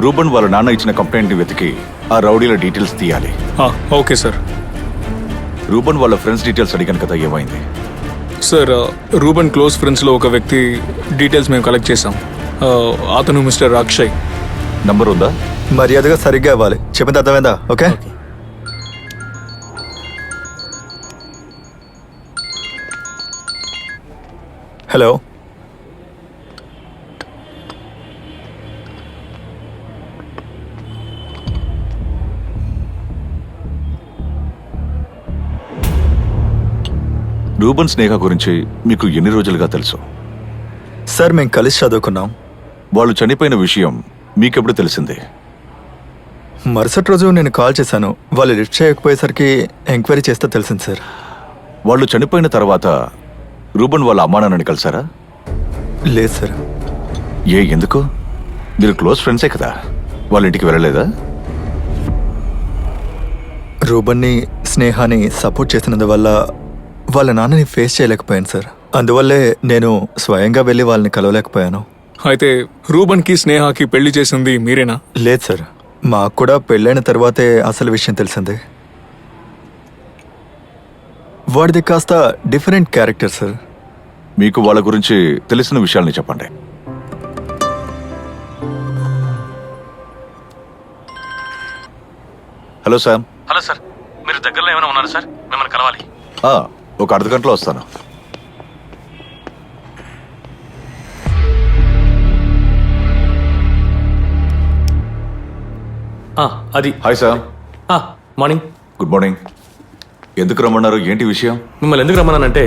రూబన్ వాళ్ళ నాన్న ఇచ్చిన కంప్లైంట్ని వెతికి ఆ రౌడీల డీటెయిల్స్ తీయాలి. Okay sir. రూబన్ వాళ్ళ ఫ్రెండ్స్ డీటెయిల్స్ అడిగాను కదా, ఏమైంది? సార్ రూబన్ క్లోజ్ ఫ్రెండ్స్లో ఒక వ్యక్తి డీటెయిల్స్ మేము కలెక్ట్ చేసాం. అతను మిస్టర్ అక్షయ్. నంబర్ ఉందా? మర్యాదగా సరిగ్గా ఇవ్వాలి, చెప్పింది అర్థమైందా? ఓకే. హలో, రూబన్ స్నేహ గురించి మీకు ఎన్ని రోజులుగా తెలుసు? సార్ మేము కలిసి చదువుకున్నాం. వాళ్ళు చనిపోయిన విషయం మీకెప్పుడు తెలిసింది? మరుసటి రోజు నేను కాల్ చేశాను, వాళ్ళు లిఫ్ట్ చేయకపోయేసరికి ఎంక్వైరీ చేస్తే తెలిసింది సార్. వాళ్ళు చనిపోయిన తర్వాత రూబన్ వాళ్ళ అమ్మానాన్నని కలిసారా? లేదు సార్. ఎందుకు? మీరు క్లోజ్ ఫ్రెండ్సే కదా, వాళ్ళ ఇంటికి వెళ్ళలేదా? రూబన్ని స్నేహాన్ని సపోర్ట్ చేసినందువల్ల వాళ్ళ నాన్నని ఫేస్ చేయలేకపోయాను సార్. అందువల్లే నేను స్వయంగా వెళ్ళి వాళ్ళని కలవలేకపోయాను. అయితే రూబన్కి స్నేహకి పెళ్లి చేసింది మీరేనా? లేదు సార్, మాకు కూడా పెళ్ళైన తర్వాతే అసలు విషయం తెలిసింది. వాడిది కాస్త డిఫరెంట్ క్యారెక్టర్ సార్. మీకు వాళ్ళ గురించి తెలిసిన విషయాల్ని చెప్పండి. Hello Sam. హలో సార్, మీరు దగ్గరలో ఏమైనా ఉన్నారు సార్? మిమ్మల్ని కలవాలి. ఒక అర్ధ గంటలో వస్తాను. అది. Hi Sam. Morning. Good morning. ఎందుకు రమ్మన్నారు? ఏంటి విషయం? మిమ్మల్ని ఎందుకు రమ్మన్నానంటే,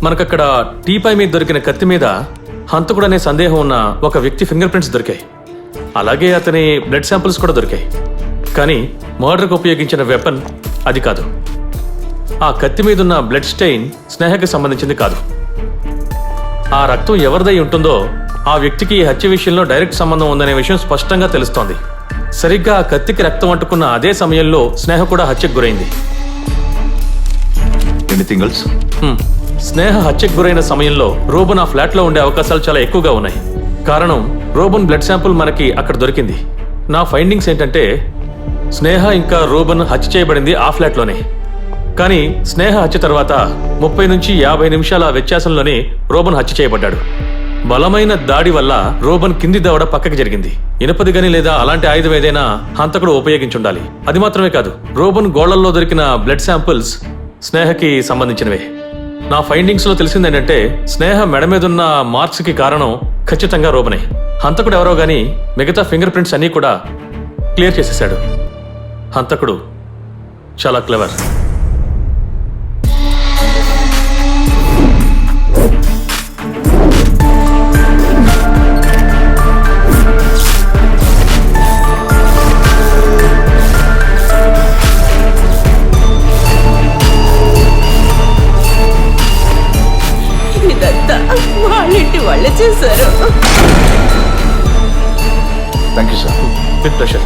మనకక్కడ టీపై మీద దొరికిన కత్తి మీద హంతకుడు అనే సందేహం ఉన్న ఒక వ్యక్తి ఫింగర్ ప్రింట్స్ దొరికాయి. అలాగే అతని బ్లడ్ శాంపిల్స్ కూడా దొరికాయి. కానీ మర్డర్కి ఉపయోగించిన వెపన్ అది కాదు. ఆ కత్తి మీద ఉన్న బ్లడ్ స్టెయిన్ స్నేహకి సంబంధించింది కాదు. ఆ రక్తం ఎవరిదై ఉంటుందో ఆ వ్యక్తికి ఈ హత్య విషయంలో డైరెక్ట్ సంబంధం ఉందనే విషయం స్పష్టంగా తెలుస్తోంది. సరిగ్గా ఆ కత్తికి రక్తం అంటుకున్న అదే సమయంలో స్నేహ కూడా హత్యకు గురైంది. Anything else? స్నేహ హత్యకు గురైన సమయంలో రూబన్ ఆ ఫ్లాట్ లో ఉండే అవకాశాలు చాలా ఎక్కువగా ఉన్నాయి. కారణం, రూబన్ బ్లడ్ శాంపుల్ మనకి అక్కడ దొరికింది. నా ఫైండింగ్స్ ఏంటంటే, స్నేహ ఇంకా రూబన్ హత్య చేయబడింది ఆ ఫ్లాట్లోనే. కానీ స్నేహ హత్య తర్వాత 30 నుంచి 50 నిమిషాల వ్యత్యాసంలోనే రూబన్ హత్య చేయబడ్డాడు. బలమైన దాడి వల్ల రూబన్ కింది దవడ పక్కకి జరిగింది. ఇనపది గని లేదా అలాంటి ఆయుధం ఏదైనా హంతకుడు ఉపయోగించుండాలి. అది మాత్రమే కాదు, రూబన్ గోళ్లల్లో దొరికిన బ్లడ్ శాంపిల్స్ స్నేహకి సంబంధించినవే. నా ఫైండింగ్స్ లో తెలిసింది ఏంటంటే, స్నేహ మెడ మీదున్న మార్క్స్ కి కారణం ఖచ్చితంగా రూబనే. హంతకుడు ఎవరో గానీ మిగతా ఫింగర్ ప్రింట్స్ అన్నీ కూడా క్లియర్ చేసేశాడు. హంతకుడు చాలా క్లెవర్. ఇదంతా వాళ్ళింటి వాళ్ళే చేశారు. Thank you sir. With pleasure.